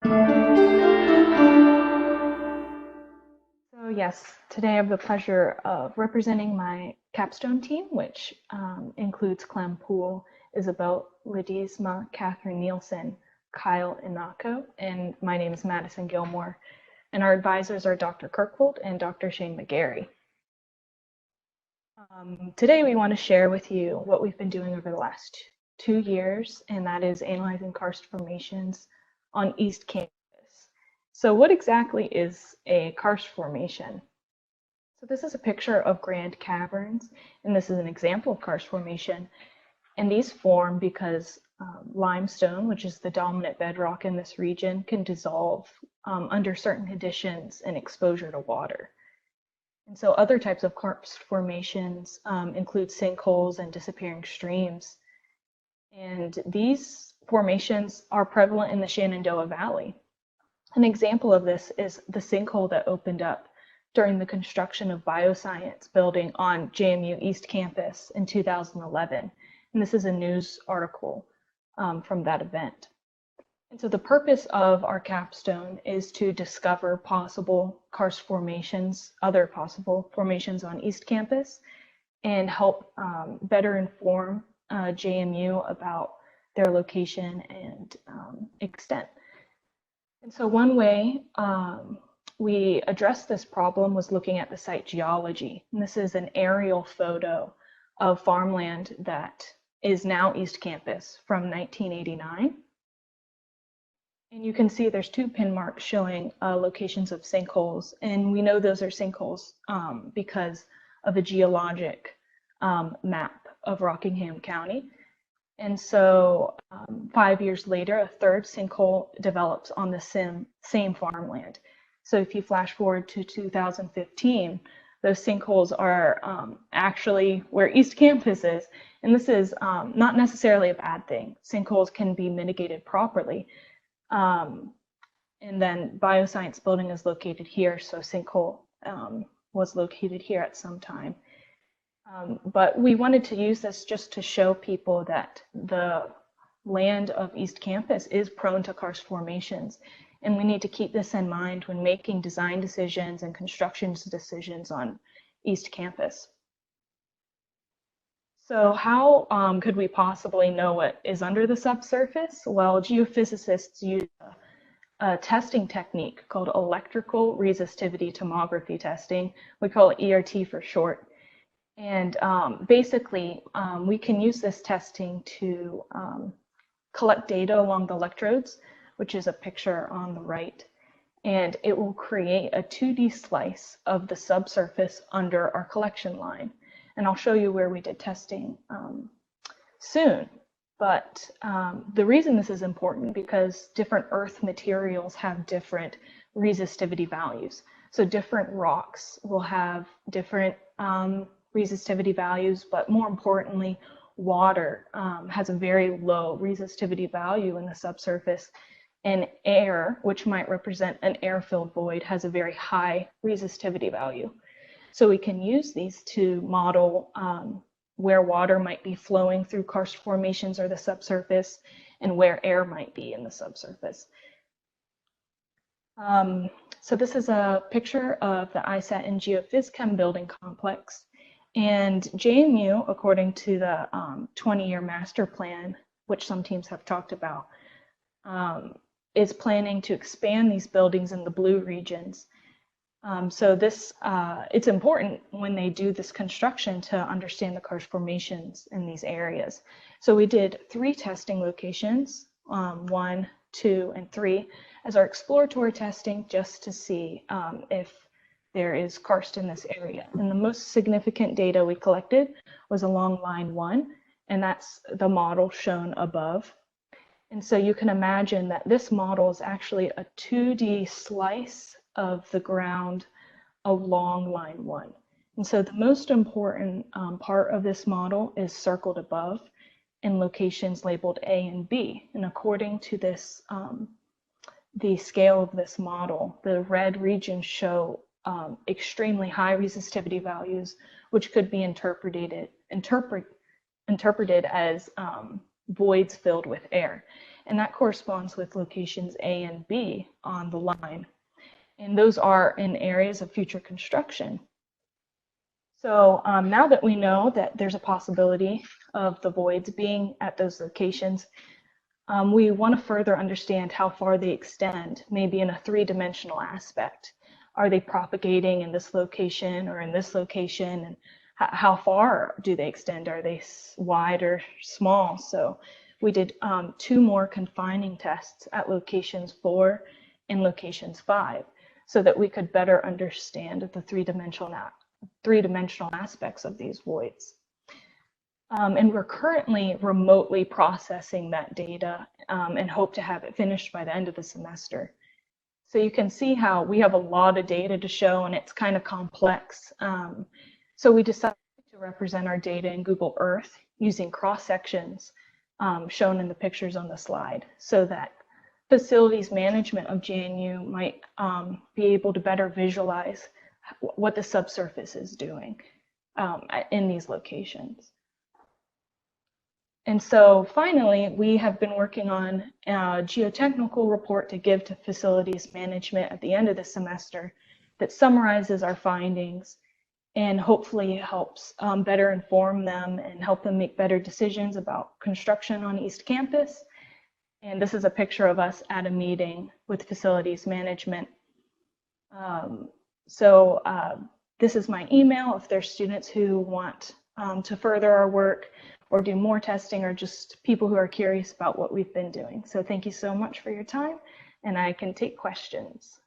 So yes, today I have the pleasure of representing my Capstone team, which includes Clem Poole, Isabel Ledesma, Catherine Nielsen, Kyle Inako, and my name is Madison Gilmore. And our advisors are Dr. Kirkwold and Dr. Shane McGarry. Today we want to share with you what we've been doing over the last 2 years, and that is analyzing karst formations on East Campus. So what exactly is a karst formation? So this is a picture of Grand Caverns, and this is an example of karst formation. And these form because limestone, which is the dominant bedrock in this region, can dissolve under certain conditions and exposure to water. And so other types of karst formations include sinkholes and disappearing streams. And these formations are prevalent in the Shenandoah Valley. An example of this is the sinkhole that opened up during the construction of bioscience building on JMU East Campus in 2011. And this is a news article from that event. And so the purpose of our capstone is to discover possible karst formations, other possible formations on East Campus, and help better inform JMU about their location and extent. And so one way we addressed this problem was looking at the site geology. And this is an aerial photo of farmland that is now East Campus from 1989. And you can see there's two pin marks showing locations of sinkholes. And we know those are sinkholes because of a geologic map of Rockingham County. And so 5 years later, a third sinkhole develops on the same farmland. So if you flash forward to 2015, those sinkholes are actually where East Campus is. And this is not necessarily a bad thing. Sinkholes can be mitigated properly. And then bioscience building is located here, so sinkhole was located here at some time. But we wanted to use this just to show people that the land of East Campus is prone to karst formations. And we need to keep this in mind when making design decisions and construction decisions on East Campus. So how could we possibly know what is under the subsurface? Well, geophysicists use a testing technique called electrical resistivity tomography testing. We call it ERT for short. And basically, we can use this testing to collect data along the electrodes, which is a picture on the right. And it will create a 2D slice of the subsurface under our collection line. And I'll show you where we did testing soon. But the reason this is important because different earth materials have different resistivity values. So different rocks will have different resistivity values, but more importantly, water has a very low resistivity value in the subsurface, and air, which might represent an air-filled void, has a very high resistivity value. So we can use these to model where water might be flowing through karst formations or the subsurface, and where air might be in the subsurface. So this is a picture of the ISAT and Geophyschem building complex. And JMU, according to the 20-year master plan, which some teams have talked about, is planning to expand these buildings in the blue regions. So this, it's important when they do this construction to understand the karst formations in these areas. So we did 3 testing locations, 1, 2, and 3, as our exploratory testing just to see if there is karst in this area. And the most significant data we collected was along line 1, and that's the model shown above. And so you can imagine that this model is actually a 2D slice of the ground along line 1. And so the most important part of this model is circled above in locations labeled A and B. And according to this, the scale of this model, the red regions show extremely high resistivity values, which could be interpreted as voids filled with air. and that corresponds with locations A and B on the line. And those are in areas of future construction. So now that we know that there's a possibility of the voids being at those locations, we want to further understand how far they extend, maybe in a three-dimensional aspect. Are they propagating in this location or in this location? And how far do they extend? Are they wide or small? So we did 2 more confining tests at locations 4 and locations 5 so that we could better understand the three-dimensional aspects of these voids. And we're currently remotely processing that data and hope to have it finished by the end of the semester. So you can see how we have a lot of data to show, and it's kind of complex. So we decided to represent our data in Google Earth using cross-sections shown in the pictures on the slide, so that facilities management of JNU might be able to better visualize what the subsurface is doing in these locations. And so finally, we have been working on a geotechnical report to give to facilities management at the end of the semester that summarizes our findings and hopefully helps better inform them and help them make better decisions about construction on East Campus. And this is a picture of us at a meeting with facilities management. This is my email if there's students who want to further our work or do more testing, or just people who are curious about what we've been doing. So thank you so much for your time, and I can take questions.